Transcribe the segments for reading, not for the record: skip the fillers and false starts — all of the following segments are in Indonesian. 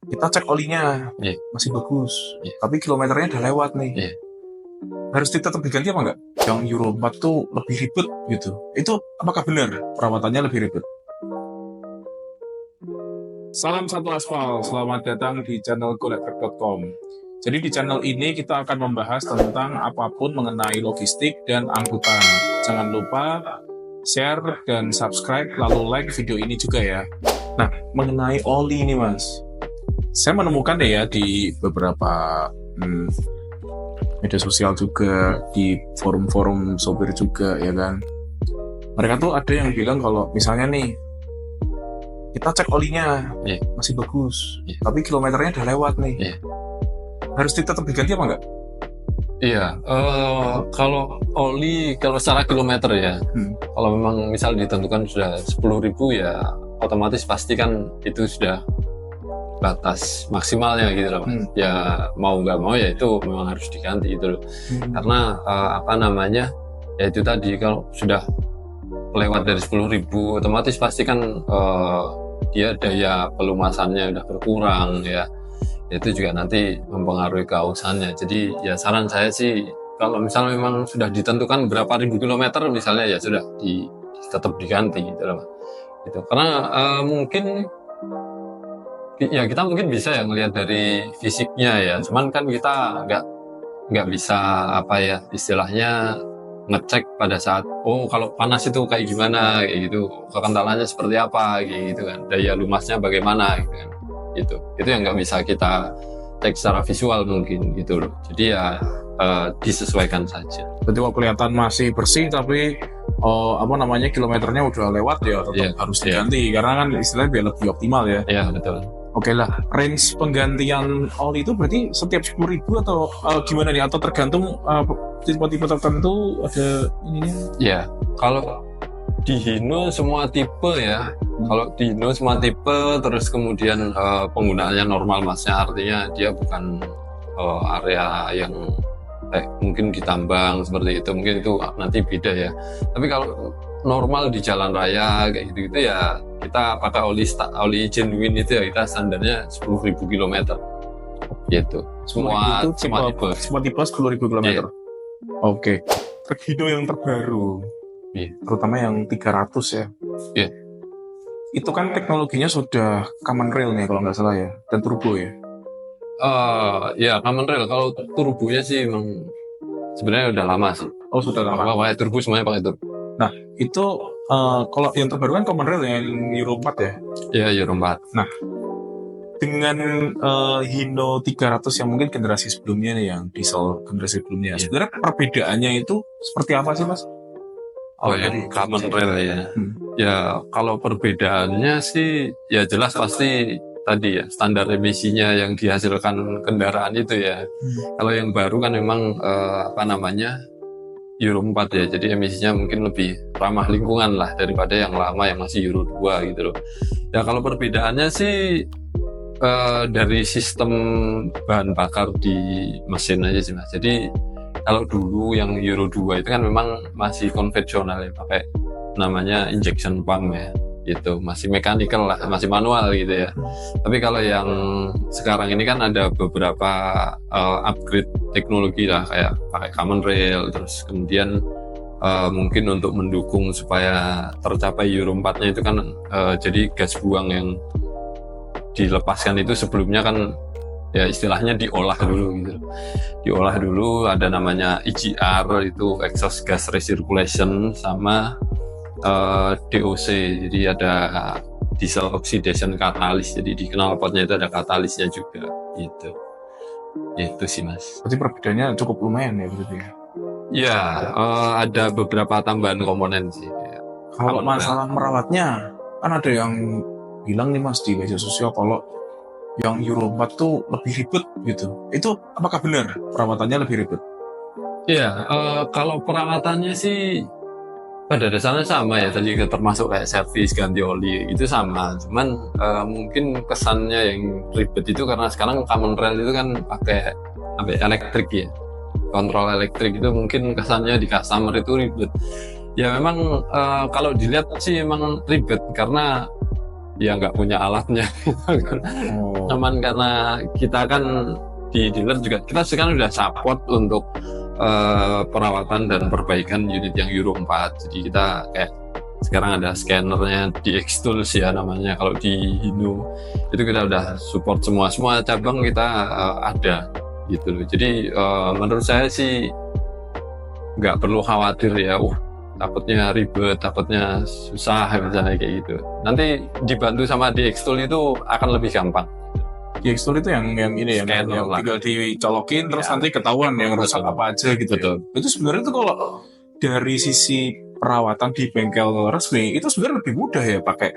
Kita cek olinya, Iya. masih bagus, Iya. tapi kilometernya udah lewat nih. Iya. Harus tetap diganti apa enggak? Yang Euro 4 tuh lebih ribet gitu. Itu apakah benar perawatannya lebih ribet? Salam satu aspal, selamat datang di channel Kolektor.com. Jadi di channel ini kita akan membahas tentang apapun mengenai logistik dan angkutan. Jangan lupa share dan subscribe, lalu like video ini juga ya. Nah, mengenai oli ini mas, saya menemukan deh ya di beberapa media sosial juga, di forum-forum sopir juga ya kan. Mereka tuh ada yang bilang kalau misalnya nih, kita cek olinya, Iya. masih bagus, Iya. tapi kilometernya udah lewat nih. Iya. Harus tetap diganti apa enggak? Iya, kalau oli, kalau secara kilometer ya, kalau memang misal ditentukan sudah 10.000 ya otomatis pasti kan itu sudah batas maksimalnya gitu loh. Ya mau nggak mau ya itu memang harus diganti gitu loh. Karena ya itu tadi kalau sudah lewat dari 10.000 otomatis pasti kan dia daya pelumasannya udah berkurang ya. Itu juga nanti mempengaruhi keausannya. Jadi ya saran saya sih kalau misalnya memang sudah ditentukan berapa ribu kilometer misalnya ya sudah tetap diganti gitu loh. Gitu. Karena mungkin ya kita mungkin bisa ya ngelihat dari fisiknya ya. Cuman kan kita nggak bisa apa ya istilahnya ngecek pada saat kalau panas itu kayak gimana kayak gitu, kekentalannya seperti apa kayak gitu kan, daya lumasnya bagaimana gitu kan. Itu yang nggak bisa kita cek secara visual mungkin gitu loh. Jadi ya disesuaikan saja. Berarti kalau kelihatan masih bersih tapi kilometernya udah lewat ya tetap harus diganti karena kan istilahnya biar lebih optimal ya. Iya betul. Oke lah, range penggantian oli itu berarti setiap 10.000 atau gimana nih? Atau tergantung tipe-tipe tertentu ada ininya? Ya, kalau di Hino semua tipe ya. Kalau di Hino semua tipe, terus kemudian penggunaannya normal masnya, artinya dia bukan area yang mungkin ditambang seperti itu, mungkin itu nanti beda ya. Tapi kalau normal di jalan raya kayak gitu ya kita pakai oli genuine itu ya, kita standarnya 10.000 km gitu. Semua tipe 10.000 km. Iya. Oke. Hino yang terbaru, terutama yang 300 ya. Iya. Itu kan teknologinya sudah common rail nih kalau nggak salah ya, dan turbo ya. Ya common rail. Kalau turbonya sih emang sebenarnya udah lama sih. Oh sudah lama. Pakai turbo, semuanya pakai turbo. Nah itu kalau yang terbaru kan common rail yang Euro 4 ya. Iya Euro 4. Nah dengan Hino 300 yang mungkin generasi sebelumnya nih, yang diesel generasi sebelumnya, sebenarnya perbedaannya itu seperti apa sih mas? Yang common rail ya. Ya kalau perbedaannya sih ya jelas pasti tadi ya standar emisinya yang dihasilkan kendaraan itu ya. Kalau yang baru kan memang Euro 4 ya, jadi emisinya mungkin lebih ramah lingkungan lah daripada yang lama yang masih Euro 2 gitu loh. Ya kalau perbedaannya sih dari sistem bahan bakar di mesin aja sih mas. Jadi kalau dulu yang Euro 2 itu kan memang masih konvensional ya, pakai namanya injection pump ya, gitu, masih mechanical lah, masih manual gitu ya. Tapi kalau yang sekarang ini kan ada beberapa upgrade teknologi lah, kayak pakai common rail, terus kemudian mungkin untuk mendukung supaya tercapai Euro 4-nya itu kan jadi gas buang yang dilepaskan itu sebelumnya kan ya istilahnya diolah dulu gitu. Diolah dulu, ada namanya EGR, itu exhaust gas recirculation, sama DOC, jadi ada diesel oxidation catalyst, jadi di knalpotnya itu ada katalisnya juga gitu. Itu sih mas. Berarti perbedaannya cukup lumayan ya berarti ya? Ya, ada beberapa tambahan komponen sih. Kalau masalah merawatnya, kan ada yang bilang nih mas di media sosial kalau yang Euro 4 tuh lebih ribet gitu. Itu apakah benar perawatannya lebih ribet? Iya, kalau perawatannya sih pada dasarnya sama ya, tadi termasuk kayak servis, ganti oli itu sama. Cuman mungkin kesannya yang ribet itu karena sekarang common rail itu kan pakai elektrik ya, kontrol elektrik, itu mungkin kesannya di customer itu ribet. Ya memang kalau dilihat sih memang ribet karena ya nggak punya alatnya. Oh. Cuman karena kita kan di dealer juga kita sekarang udah support untuk perawatan dan perbaikan unit yang Euro 4. Jadi kita kayak sekarang ada scannernya di X-Tools ya namanya, kalau di Hino itu kita udah support semua cabang kita ada gitu loh. Jadi menurut saya sih nggak perlu khawatir ya, takutnya ribet, takutnya susah misalnya kayak gitu. Nanti dibantu sama di X-Tool itu akan lebih gampang. Di X-Tool itu yang ini ya, Scanner yang lah. tinggal dicolokin terus Ya. nanti ketahuan yang rusak Betul. apa aja gitu. Betul. Ya. Itu sebenarnya tuh kalau dari sisi perawatan di bengkel resmi itu sebenarnya lebih mudah ya pakai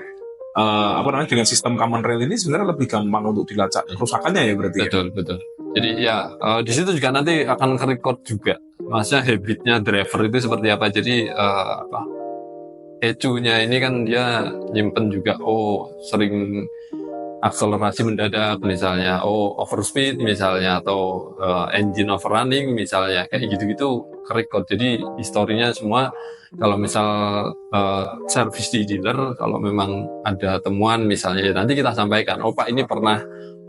dengan sistem common rail ini sebenarnya lebih gampang untuk dilacak kerusakannya ya berarti. Betul. Jadi ya di situ juga nanti akan record juga, maksudnya habitnya driver itu seperti apa. Jadi ECU-nya ini kan dia nyimpen juga, sering akselerasi mendadak misalnya, overspeed misalnya, atau engine overrunning misalnya, kayak gitu-gitu record. Jadi historinya semua, kalau misal servis di dealer, kalau memang ada temuan misalnya, ya nanti kita sampaikan, Pak ini pernah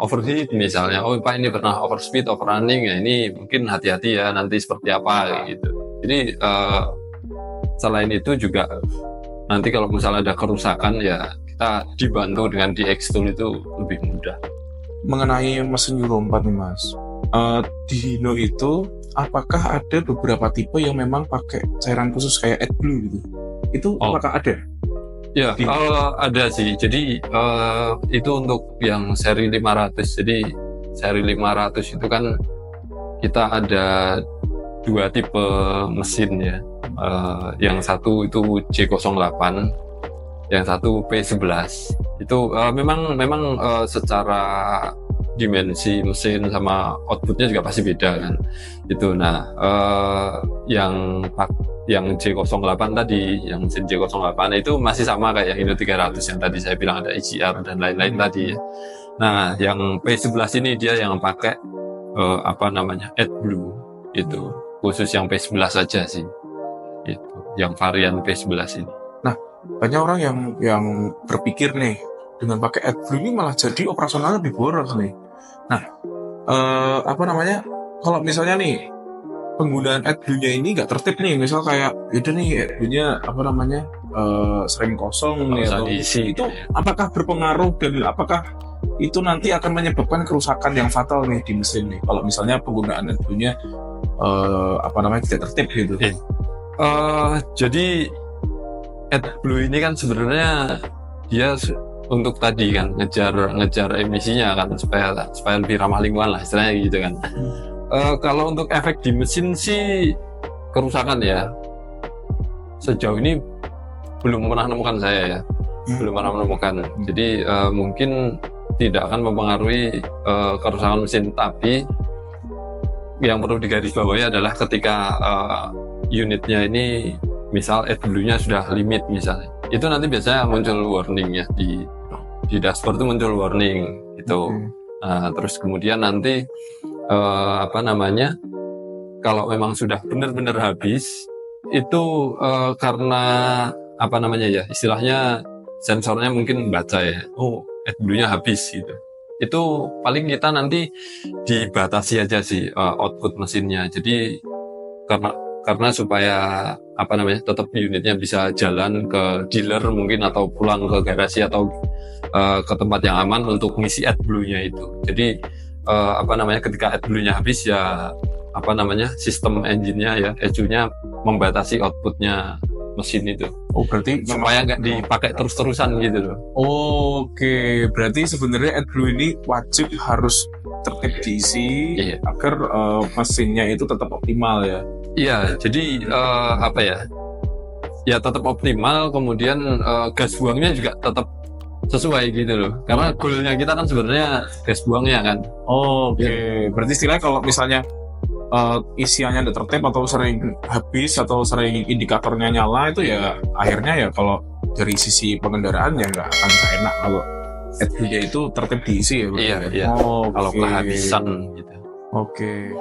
overheat misalnya, Pak ini pernah overspeed, overrunning, ya ini mungkin hati-hati ya nanti seperti apa kayak gitu. Jadi selain itu juga nanti kalau misalnya ada kerusakan ya kita dibantu dengan di X-Tool itu lebih mudah. Mengenai mesin Euro 4 nih Mas, di Hino itu apakah ada beberapa tipe yang memang pakai cairan khusus kayak AdBlue gitu? Itu apakah ada? Ya, ada sih. Jadi itu untuk yang seri 500. Jadi seri 500 itu kan kita ada 2 tipe mesin ya. Yang satu itu J08, yang satu P11. Itu memang secara dimensi mesin sama outputnya juga pasti beda kan. Itu nah yang J08 tadi, yang mesin J08 itu masih sama kayak Hino 300 yang tadi saya bilang, ada EGR dan lain-lain tadi ya. Nah, yang P11 ini dia yang pakai AdBlue itu, khusus yang P11 saja sih. Itu yang varian P11 ini. Nah, banyak orang yang berpikir nih, dengan pakai AdBlue ini malah jadi operasionalnya lebih boros nih. Nah, kalau misalnya nih penggunaan AdBlue-nya ini nggak tertib nih, misal kayak yaudah nih AdBlue-nya sering kosong nih, atau diisi, itu ya. Apakah berpengaruh dan apakah itu nanti akan menyebabkan kerusakan yang fatal nih di mesin nih kalau misalnya penggunaan AdBlue-nya tidak tertib gitu? Jadi AdBlue ini kan sebenarnya dia untuk tadi kan ngejar emisinya kan, supaya lebih ramah lingkungan lah istilahnya gitu kan. Kalau untuk efek di mesin sih kerusakan ya sejauh ini belum pernah menemukan saya ya. Belum pernah menemukan. Jadi mungkin tidak akan mempengaruhi kerusakan mesin, tapi yang perlu digarisbawahi adalah ketika unitnya ini misal AdBlue-nya sudah limit misalnya, itu nanti biasanya muncul warning ya di dashboard, itu muncul warning itu. Nah, terus kemudian nanti kalau memang sudah benar-benar habis itu karena istilahnya sensornya mungkin baca ya, AdBlue-nya habis gitu. Itu paling kita nanti dibatasi aja sih output mesinnya. Jadi karena supaya tetap unitnya bisa jalan ke dealer mungkin, atau pulang ke garasi, atau ke tempat yang aman untuk ngisi AdBlue-nya itu. Jadi ketika AdBlue-nya habis ya sistem engine-nya ya, ECU-nya membatasi outputnya mesin itu. Berarti supaya nggak dipakai terus-terusan gitu loh. Oke, berarti sebenarnya AdBlue ini wajib harus tertib diisi agar mesinnya itu tetap optimal ya. Iya, jadi ya tetap optimal, kemudian gas buangnya juga tetap sesuai gitu loh. Karena goalnya kita kan sebenarnya gas buangnya kan. Oke. Berarti istilahnya kalau misalnya isiannya tidak tertib atau sering habis atau sering indikatornya nyala, itu ya akhirnya ya kalau dari sisi pengendaraan ya nggak akan enak kalau AdBlue-nya itu tertib diisi ya. Iya. Kalau kehabisan gitu. Oke.